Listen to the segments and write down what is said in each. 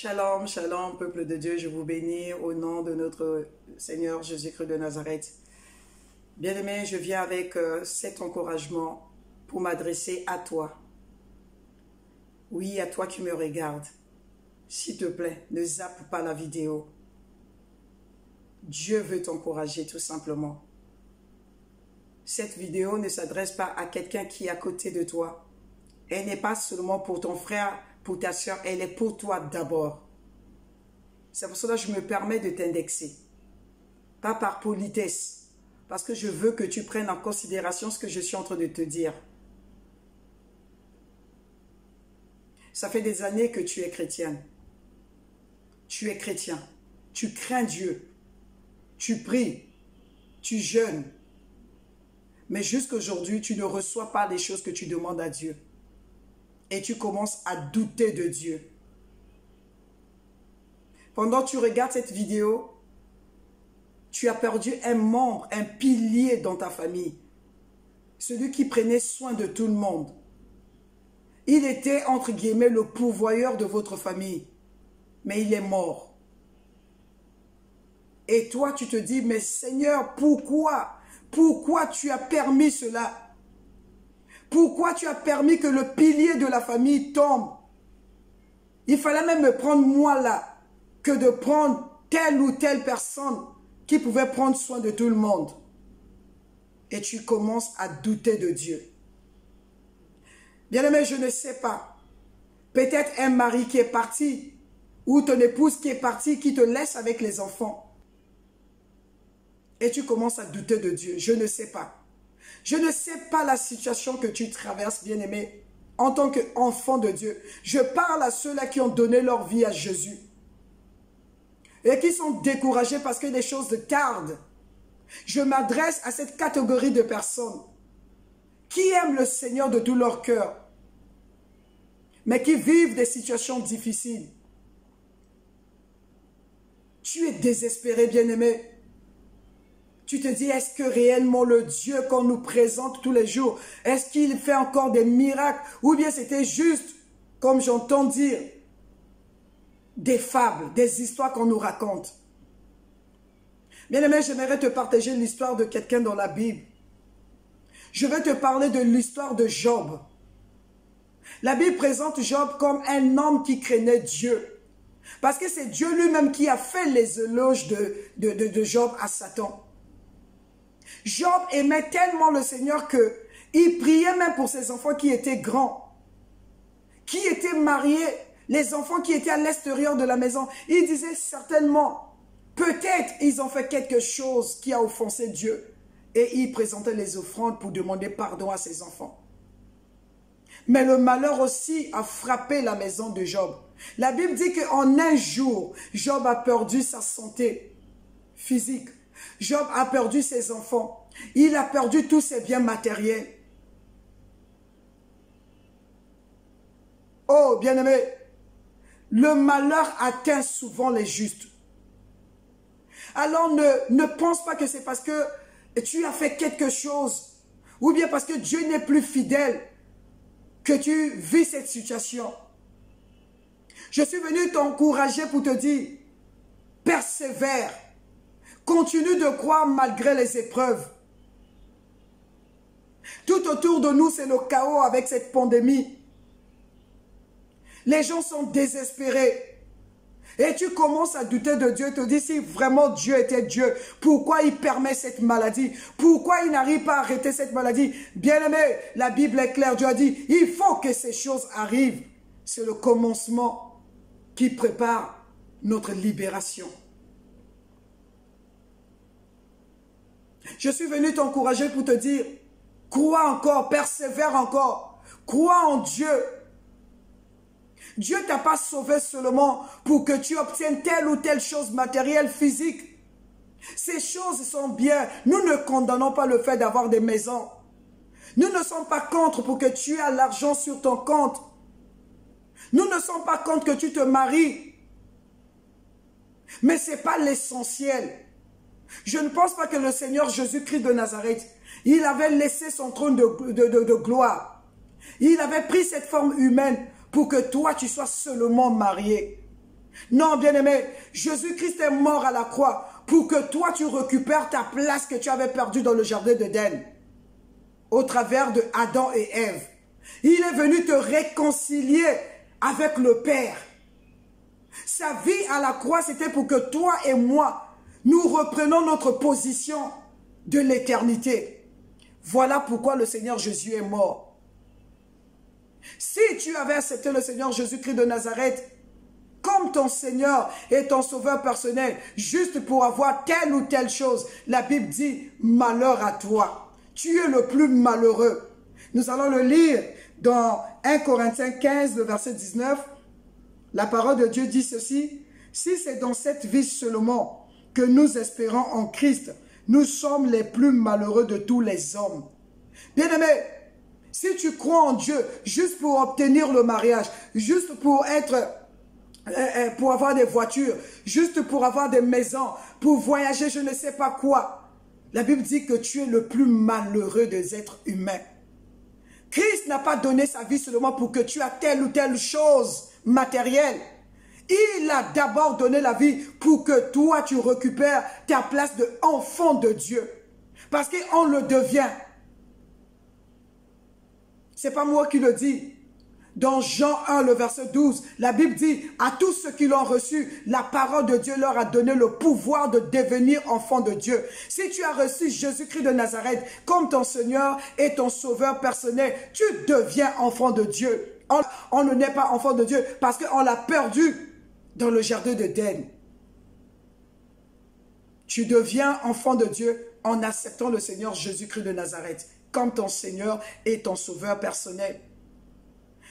Shalom, shalom, peuple de Dieu, je vous bénis au nom de notre Seigneur Jésus-Christ de Nazareth. Bien-aimé, je viens avec cet encouragement pour m'adresser à toi. Oui, à toi qui me regardes. S'il te plaît, ne zappe pas la vidéo. Dieu veut t'encourager tout simplement. Cette vidéo ne s'adresse pas à quelqu'un qui est à côté de toi. Elle n'est pas seulement pour ton frère, pour ta soeur, elle est pour toi d'abord. C'est pour cela que je me permets de t'indexer. Pas par politesse, parce que je veux que tu prennes en considération ce que je suis en train de te dire. Ça fait des années que tu es chrétienne. Tu es chrétien. Tu crains Dieu. Tu pries. Tu jeûnes. Mais jusqu'aujourd'hui, tu ne reçois pas les choses que tu demandes à Dieu. Et tu commences à douter de Dieu. Pendant que tu regardes cette vidéo, tu as perdu un membre, un pilier dans ta famille. Celui qui prenait soin de tout le monde. Il était, entre guillemets, le pourvoyeur de votre famille. Mais il est mort. Et toi, tu te dis, mais Seigneur, pourquoi? Pourquoi tu as permis cela? Pourquoi tu as permis que le pilier de la famille tombe? Il fallait même me prendre moi là, que de prendre telle ou telle personne qui pouvait prendre soin de tout le monde. Et tu commences à douter de Dieu. Bien-aimé, je ne sais pas. Peut-être un mari qui est parti, ou ton épouse qui est partie, qui te laisse avec les enfants. Et tu commences à douter de Dieu. Je ne sais pas. Je ne sais pas la situation que tu traverses, bien-aimé, en tant qu'enfant de Dieu. Je parle à ceux-là qui ont donné leur vie à Jésus. Et qui sont découragés parce que les choses tardent. Je m'adresse à cette catégorie de personnes qui aiment le Seigneur de tout leur cœur, mais qui vivent des situations difficiles. Tu es désespéré, bien-aimé. Tu te dis, est-ce que réellement le Dieu qu'on nous présente tous les jours, est-ce qu'il fait encore des miracles? Ou bien c'était juste, comme j'entends dire, des fables, des histoires qu'on nous raconte. Bien-aimé, j'aimerais te partager l'histoire de quelqu'un dans la Bible. Je vais te parler de l'histoire de Job. La Bible présente Job comme un homme qui craignait Dieu. Parce que c'est Dieu lui-même qui a fait les éloges de Job à Satan. Job aimait tellement le Seigneur qu'il priait même pour ses enfants qui étaient grands, qui étaient mariés, les enfants qui étaient à l'extérieur de la maison. Il disait certainement, peut-être ils ont fait quelque chose qui a offensé Dieu. Et il présentait les offrandes pour demander pardon à ses enfants. Mais le malheur aussi a frappé la maison de Job. La Bible dit qu'en un jour, Job a perdu sa santé physique. Job a perdu ses enfants. Il a perdu tous ses biens matériels. Oh, bien-aimé, le malheur atteint souvent les justes. Alors ne pense pas que c'est parce que tu as fait quelque chose, ou bien parce que Dieu n'est plus fidèle, que tu vis cette situation. Je suis venu t'encourager pour te dire, persévère. Continue de croire malgré les épreuves. Tout autour de nous, c'est le chaos avec cette pandémie. Les gens sont désespérés. Et tu commences à douter de Dieu, te dis si vraiment Dieu était Dieu, pourquoi il permet cette maladie? Pourquoi il n'arrive pas à arrêter cette maladie? Bien-aimé, la Bible est claire, Dieu a dit, il faut que ces choses arrivent. C'est le commencement qui prépare notre libération. Je suis venu t'encourager pour te dire, crois encore, persévère encore, crois en Dieu. Dieu ne t'a pas sauvé seulement pour que tu obtiennes telle ou telle chose matérielle, physique. Ces choses sont bien. Nous ne condamnons pas le fait d'avoir des maisons. Nous ne sommes pas contre pour que tu aies l'argent sur ton compte. Nous ne sommes pas contre que tu te maries. Mais ce n'est pas l'essentiel. Je ne pense pas que le Seigneur Jésus-Christ de Nazareth, il avait laissé son trône de gloire. Il avait pris cette forme humaine pour que toi, tu sois seulement marié. Non, bien-aimé, Jésus-Christ est mort à la croix pour que toi, tu récupères ta place que tu avais perdue dans le jardin d'Éden, au travers de Adam et Ève. Il est venu te réconcilier avec le Père. Sa vie à la croix, c'était pour que toi et moi, nous reprenons notre position de l'éternité. Voilà pourquoi le Seigneur Jésus est mort. Si tu avais accepté le Seigneur Jésus-Christ de Nazareth comme ton Seigneur et ton Sauveur personnel, juste pour avoir telle ou telle chose, la Bible dit, malheur à toi. Tu es le plus malheureux. Nous allons le lire dans 1 Corinthiens 15, le verset 19. La parole de Dieu dit ceci, « Si c'est dans cette vie seulement que nous espérons en Christ, nous sommes les plus malheureux de tous les hommes. » Bien-aimé, si tu crois en Dieu juste pour obtenir le mariage, juste pour avoir des voitures, juste pour avoir des maisons, pour voyager, je ne sais pas quoi, la Bible dit que tu es le plus malheureux des êtres humains. Christ n'a pas donné sa vie seulement pour que tu aies telle ou telle chose matérielle. Il a d'abord donné la vie pour que toi, tu récupères ta place d'enfant de Dieu. Parce qu'on le devient. Ce n'est pas moi qui le dis. Dans Jean 1, le verset 12, la Bible dit, à tous ceux qui l'ont reçu, la parole de Dieu leur a donné le pouvoir de devenir enfants de Dieu. Si tu as reçu Jésus-Christ de Nazareth comme ton Seigneur et ton Sauveur personnel, tu deviens enfant de Dieu. On ne naît pas enfant de Dieu parce qu'on l'a perdu dans le jardin d'Éden. Tu deviens enfant de Dieu en acceptant le Seigneur Jésus-Christ de Nazareth comme ton Seigneur et ton Sauveur personnel.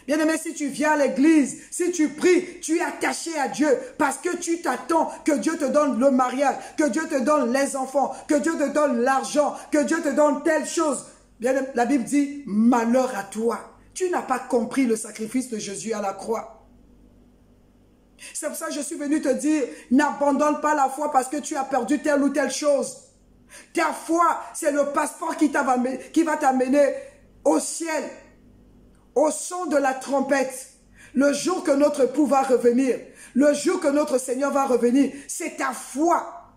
Bien-aimé, si tu viens à l'église, si tu pries, tu es attaché à Dieu parce que tu t'attends que Dieu te donne le mariage, que Dieu te donne les enfants, que Dieu te donne l'argent, que Dieu te donne telle chose. Bien, la Bible dit, malheur à toi. Tu n'as pas compris le sacrifice de Jésus à la croix. C'est pour ça que je suis venu te dire, n'abandonne pas la foi parce que tu as perdu telle ou telle chose. Ta foi, c'est le passeport qui va t'amener au ciel. Au son de la trompette, le jour que notre époux va revenir, le jour que notre Seigneur va revenir, c'est ta foi,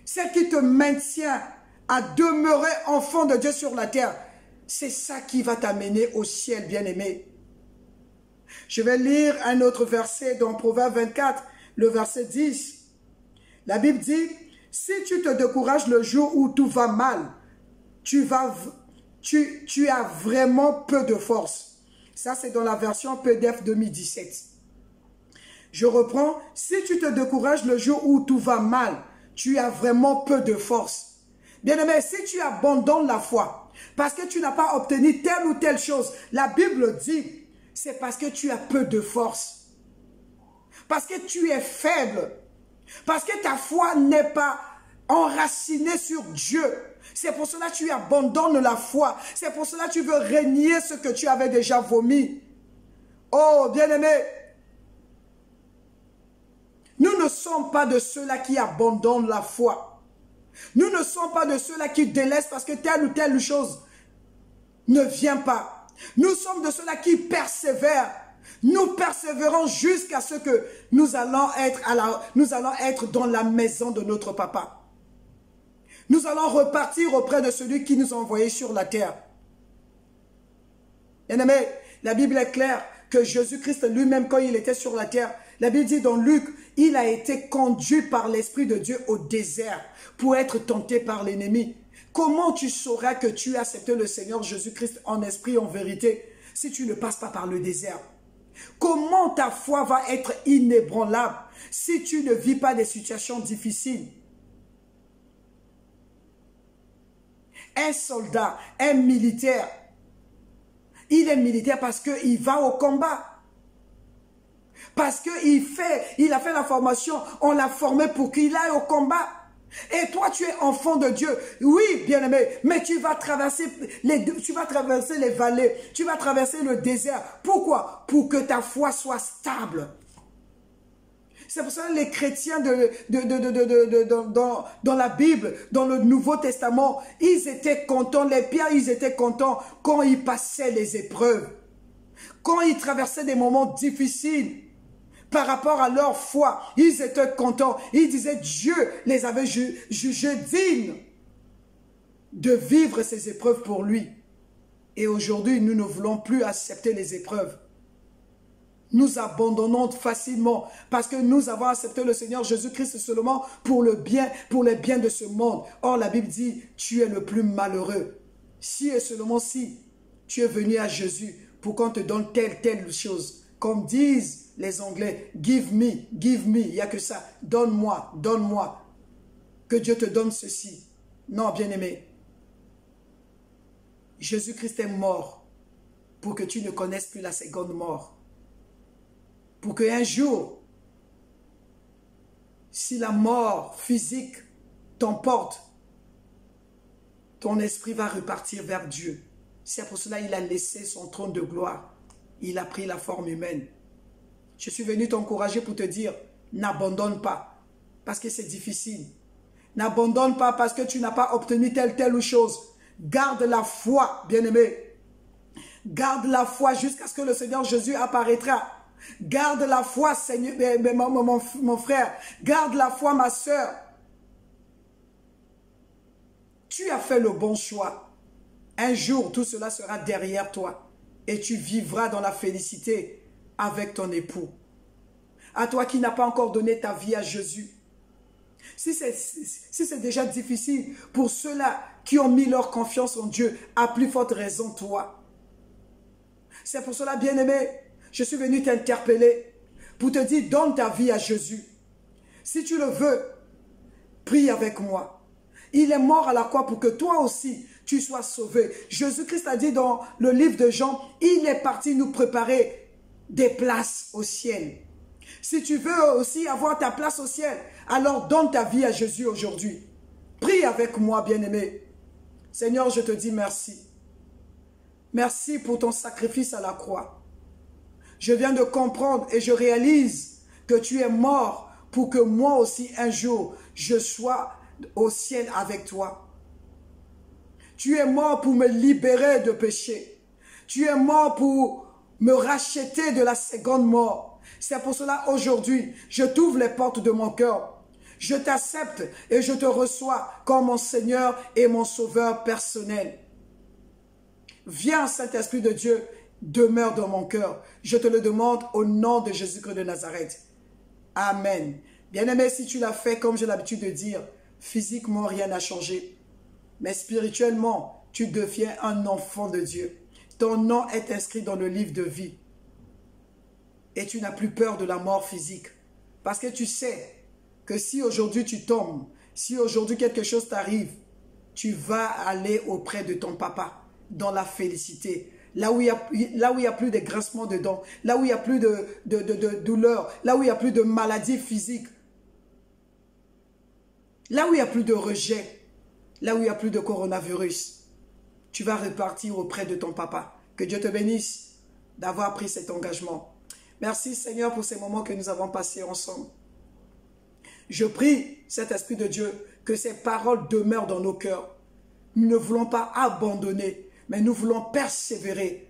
celle qui te maintient à demeurer enfant de Dieu sur la terre. C'est ça qui va t'amener au ciel, bien-aimé. Je vais lire un autre verset dans Proverbe 24, le verset 10. La Bible dit, « Si tu te décourages le jour où tout va mal, tu as vraiment peu de force. » Ça, c'est dans la version PDF 2017. Je reprends. Si tu te décourages le jour où tout va mal, tu as vraiment peu de force. Bien-aimé, si tu abandonnes la foi, parce que tu n'as pas obtenu telle ou telle chose, la Bible dit, c'est parce que tu as peu de force. Parce que tu es faible. Parce que ta foi n'est pas enracinée sur Dieu. C'est pour cela que tu abandonnes la foi. C'est pour cela que tu veux renier ce que tu avais déjà vomi. Oh, bien-aimé, nous ne sommes pas de ceux-là qui abandonnent la foi. Nous ne sommes pas de ceux-là qui délaissent parce que telle ou telle chose ne vient pas. Nous sommes de ceux-là qui persévèrent. Nous persévérons jusqu'à ce que nous allons être dans la maison de notre papa. Nous allons repartir auprès de celui qui nous a envoyés sur la terre. Bien-aimé, la Bible est claire que Jésus-Christ lui-même, quand il était sur la terre, la Bible dit dans Luc, il a été conduit par l'Esprit de Dieu au désert pour être tenté par l'ennemi. Comment tu sauras que tu as accepté le Seigneur Jésus-Christ en esprit, en vérité, si tu ne passes pas par le désert? Comment ta foi va être inébranlable si tu ne vis pas des situations difficiles? Un soldat, un militaire, il est militaire parce qu'il va au combat. Parce qu'il a fait la formation, on l'a formé pour qu'il aille au combat. Et toi, tu es enfant de Dieu. Oui, bien-aimé, mais tu vas traverser les vallées, tu vas traverser le désert. Pourquoi? Pour que ta foi soit stable. C'est pour ça que les chrétiens dans la Bible, dans le Nouveau Testament, ils étaient contents, les Pierres, ils étaient contents quand ils passaient les épreuves, quand ils traversaient des moments difficiles. par rapport à leur foi, ils étaient contents. Ils disaient Dieu les avait jugés dignes de vivre ces épreuves pour lui. Et aujourd'hui, nous ne voulons plus accepter les épreuves. Nous abandonnons facilement parce que nous avons accepté le Seigneur Jésus-Christ seulement pour le bien, pour les biens de ce monde. Or, la Bible dit, tu es le plus malheureux. Si et seulement si tu es venu à Jésus pour qu'on te donne telle chose. Comme disent les Anglais, give me, il n'y a que ça. Donne-moi, donne-moi. Que Dieu te donne ceci. Non, bien-aimé. Jésus-Christ est mort pour que tu ne connaisses plus la seconde mort. Pour qu'un jour, si la mort physique t'emporte, ton esprit va repartir vers Dieu. C'est pour cela qu'il a laissé son trône de gloire. Il a pris la forme humaine. Je suis venu t'encourager pour te dire, n'abandonne pas, parce que c'est difficile. N'abandonne pas parce que tu n'as pas obtenu telle chose. Garde la foi, bien-aimé. Garde la foi jusqu'à ce que le Seigneur Jésus apparaîtra. Garde la foi, Seigneur, mon frère. Garde la foi, ma soeur. Tu as fait le bon choix. Un jour, tout cela sera derrière toi. Et tu vivras dans la félicité avec ton époux. À toi qui n'as pas encore donné ta vie à Jésus. Si c'est déjà difficile pour ceux-là qui ont mis leur confiance en Dieu, à plus forte raison toi. C'est pour cela, bien-aimé, je suis venu t'interpeller pour te dire, donne ta vie à Jésus. Si tu le veux, prie avec moi. Il est mort à la croix pour que toi aussi, tu sois sauvé. Jésus-Christ a dit dans le livre de Jean, il est parti nous préparer des places au ciel. Si tu veux aussi avoir ta place au ciel, alors donne ta vie à Jésus aujourd'hui. Prie avec moi, bien-aimé. Seigneur, je te dis merci. Merci pour ton sacrifice à la croix. Je viens de comprendre et je réalise que tu es mort pour que moi aussi un jour je sois au ciel avec toi. Tu es mort pour me libérer de péché. Tu es mort pour me racheter de la seconde mort. C'est pour cela aujourd'hui, je t'ouvre les portes de mon cœur. Je t'accepte et je te reçois comme mon Seigneur et mon Sauveur personnel. Viens, Saint-Esprit de Dieu, demeure dans mon cœur. Je te le demande au nom de Jésus-Christ de Nazareth. Amen. Bien-aimé, si tu l'as fait, comme j'ai l'habitude de dire, physiquement, rien n'a changé. Mais spirituellement, tu deviens un enfant de Dieu. Ton nom est inscrit dans le livre de vie. Et tu n'as plus peur de la mort physique. Parce que tu sais que si aujourd'hui tu tombes, si aujourd'hui quelque chose t'arrive, tu vas aller auprès de ton papa dans la félicité. Là où il y a plus de grincements de dents, là où il n'y a plus de douleur, là où il n'y a plus de maladies physiques, là où il n'y a plus de rejet, là où il n'y a plus de coronavirus, tu vas repartir auprès de ton papa. Que Dieu te bénisse d'avoir pris cet engagement. Merci Seigneur pour ces moments que nous avons passés ensemble. Je prie, cet Esprit de Dieu, que ces paroles demeurent dans nos cœurs. Nous ne voulons pas abandonner, mais nous voulons persévérer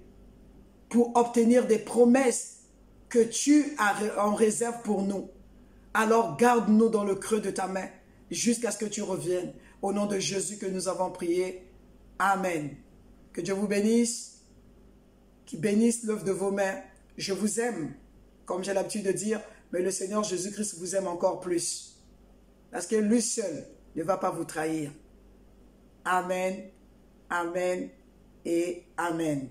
pour obtenir des promesses que tu as en réserve pour nous. Alors garde-nous dans le creux de ta main jusqu'à ce que tu reviennes. Au nom de Jésus que nous avons prié. Amen. Que Dieu vous bénisse, qu'il bénisse l'œuvre de vos mains. Je vous aime, comme j'ai l'habitude de dire, mais le Seigneur Jésus-Christ vous aime encore plus. Parce que lui seul ne va pas vous trahir. Amen, amen et amen.